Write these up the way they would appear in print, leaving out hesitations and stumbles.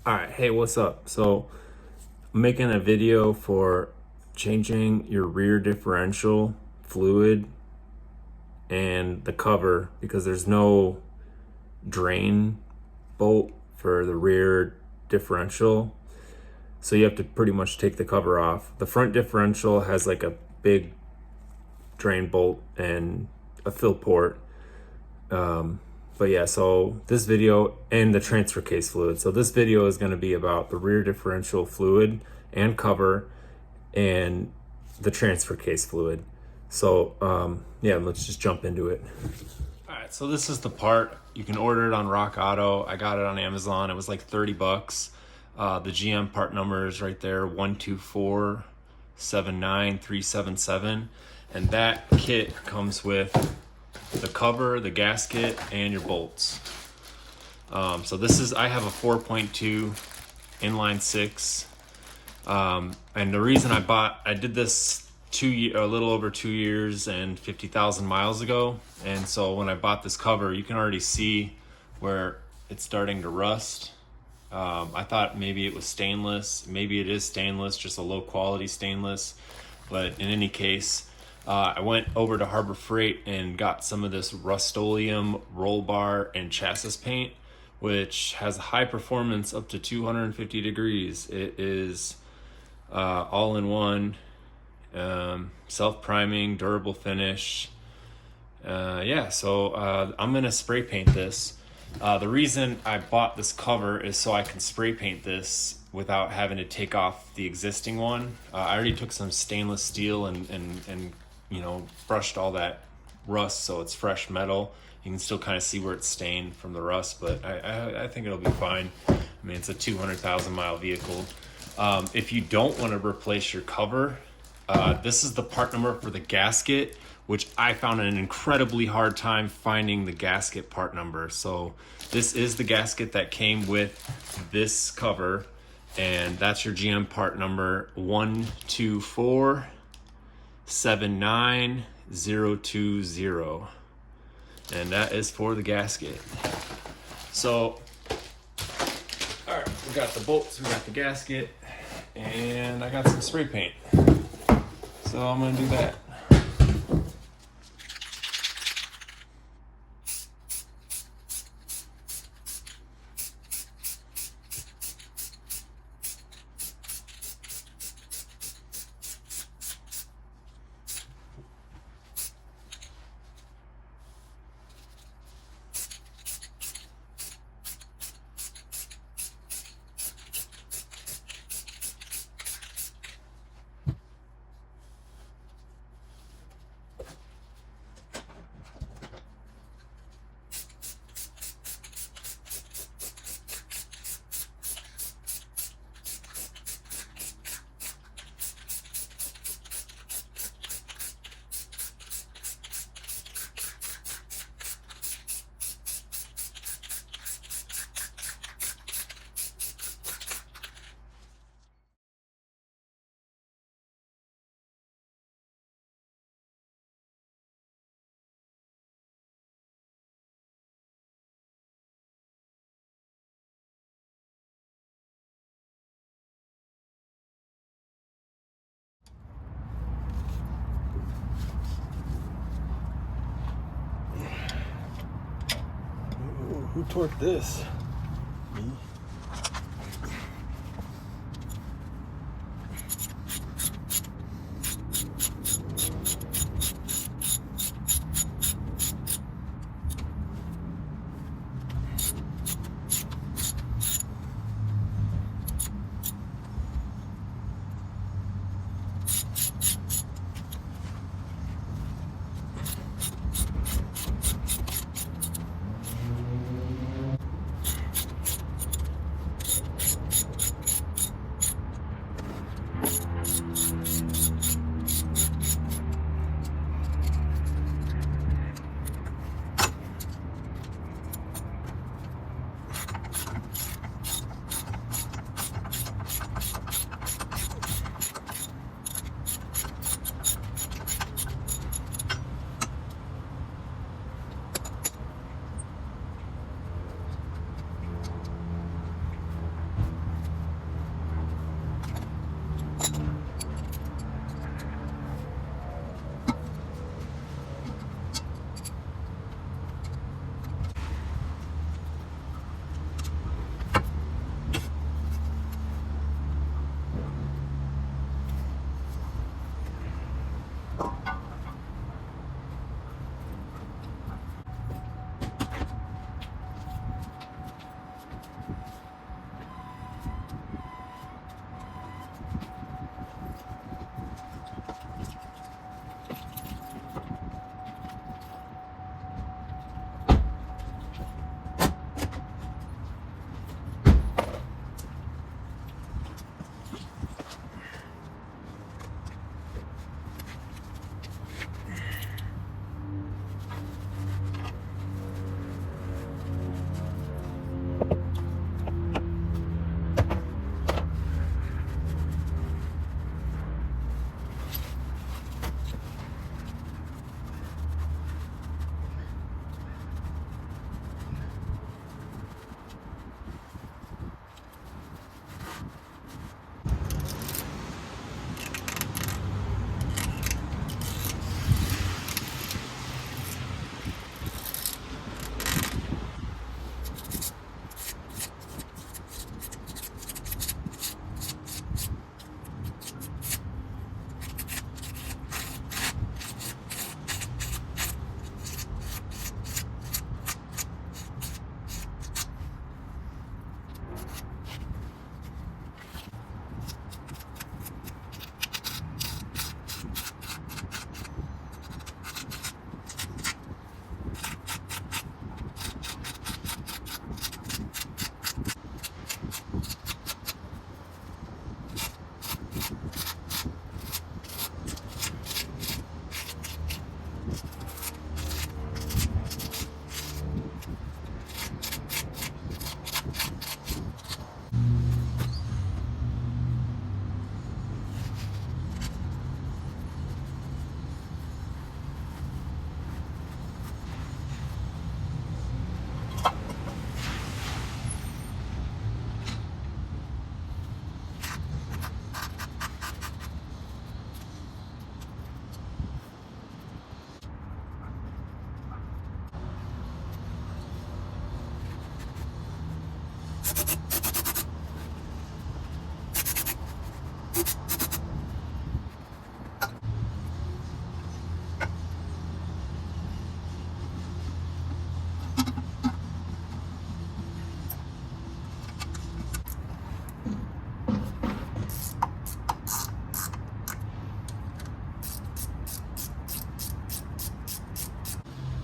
Alright, hey, what's up? So, I'm making a video for changing your rear differential fluid and the cover because there's no drain bolt for the rear differential. So you have to pretty much take the cover off. The front differential has like a big drain bolt and a fill port. But yeah, so this video and the transfer case fluid. So this video is going to be about the rear differential fluid and cover and the transfer case fluid. So yeah, let's just jump into it. All right, so this is the part. You can order it on Rock Auto. I got it on Amazon. It was like 30 bucks. The GM part number is right there, 12479377. And that kit comes with the cover, the gasket, and your bolts. So this is, I have a 4.2 inline six. And the reason I did this a little over 2 years and 50,000 miles ago. And so when I bought this cover, you can already see where it's starting to rust. I thought maybe it was stainless. Maybe it is stainless, just a low quality stainless. But in any case, I went over to Harbor Freight and got some of this Rust-Oleum roll bar and chassis paint, which has a high performance up to 250 degrees. It is all in one, self-priming, durable finish. Yeah, so I'm gonna spray paint this. The reason I bought this cover is so I can spray paint this without having to take off the existing one. I already took some stainless steel and you know, brushed all that rust so it's fresh metal. You can still kind of see where it's stained from the rust, but I think it'll be fine. I mean, it's a 200,000 mile vehicle. If you don't want to replace your cover, this is the part number for the gasket, which I found an incredibly hard time finding the gasket part number. So this is the gasket that came with this cover, and that's your GM part number 12479020, and that is for the gasket. So all right, we got the bolts, we got the gasket, and I got some spray paint, so I'm gonna do that. Who torqued this? Me.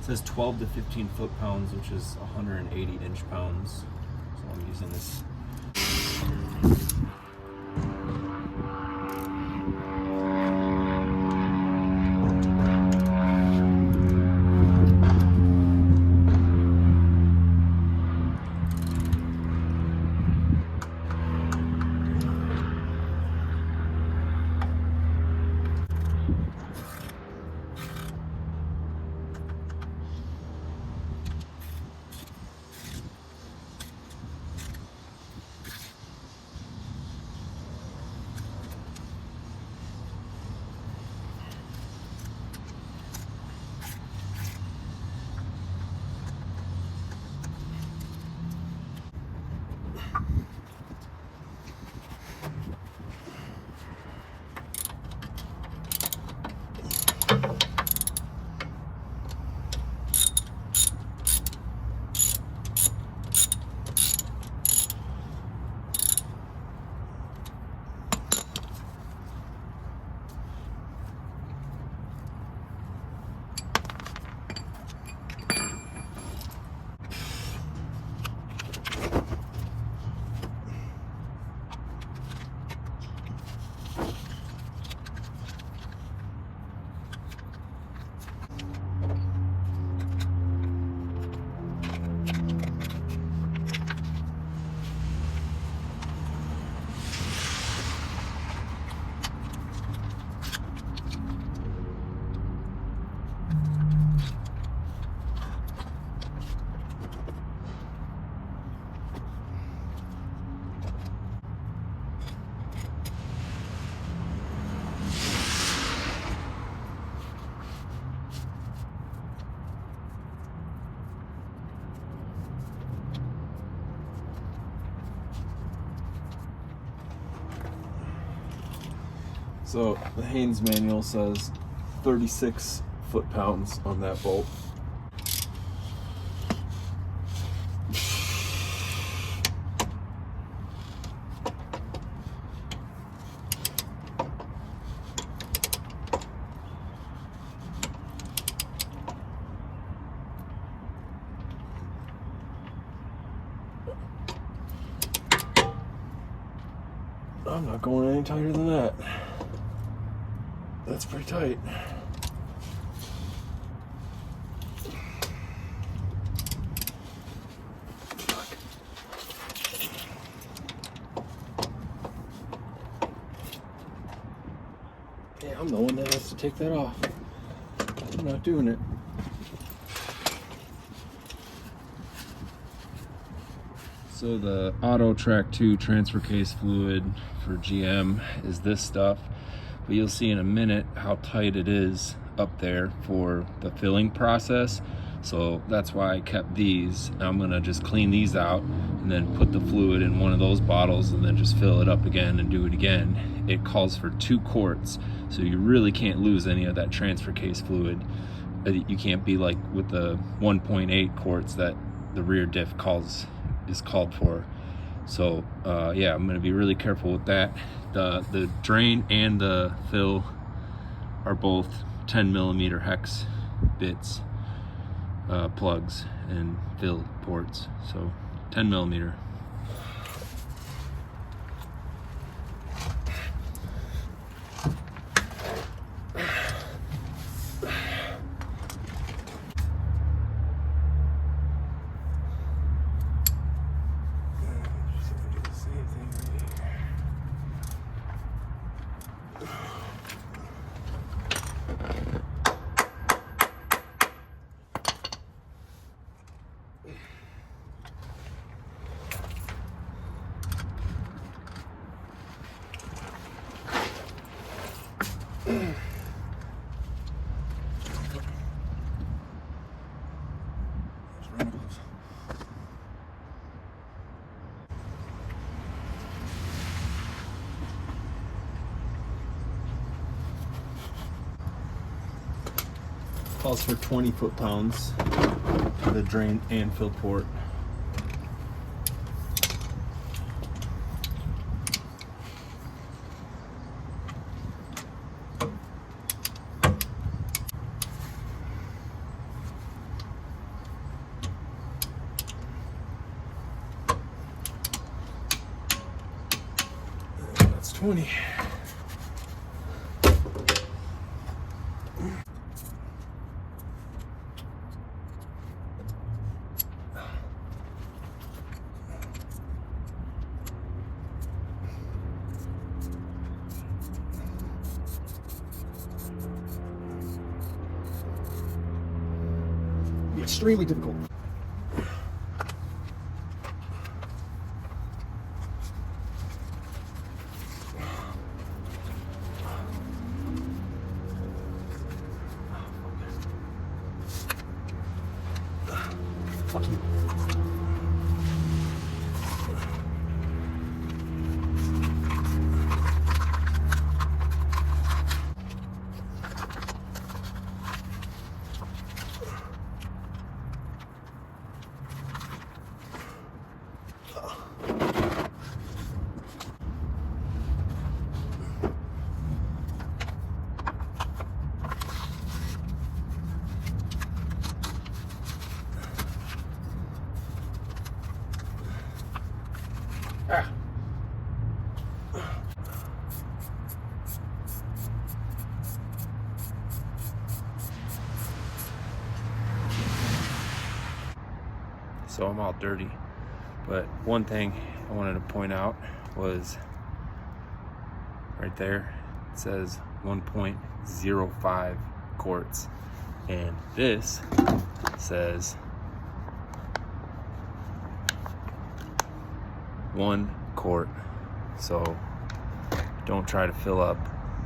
It says 12 to 15 foot-pounds, which is 180 inch-pounds. So I'm using this. So the Haynes manual says 36 foot-pounds on that bolt. I'm not going any tighter than that. That's pretty tight. Yeah, I'm the one that has to take that off. I'm not doing it. So the Auto Track 2 transfer case fluid for GM is this stuff, but you'll see in a minute how tight it is up there for the filling process. So that's why I kept these. I'm gonna just clean these out and then put the fluid in one of those bottles and then just fill it up again and do it again. It calls for 2 quarts, so you really can't lose any of that transfer case fluid. You can't be like with the 1.8 quarts that the rear diff is called for. So yeah, I'm gonna be really careful with that. The drain and the fill are both 10mm hex bits, plugs and fill ports. So 10mm. Calls for 20 foot-pounds for the drain and fill port. That's 20. Extremely difficult. Fuck you. So I'm all dirty, but one thing I wanted to point out was right there, it says 1.05 quarts, and this says 1 quart. So don't try to fill up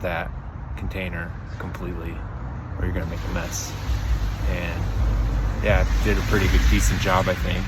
that container completely or you're gonna make a mess. And yeah, did a pretty good, decent job, I think.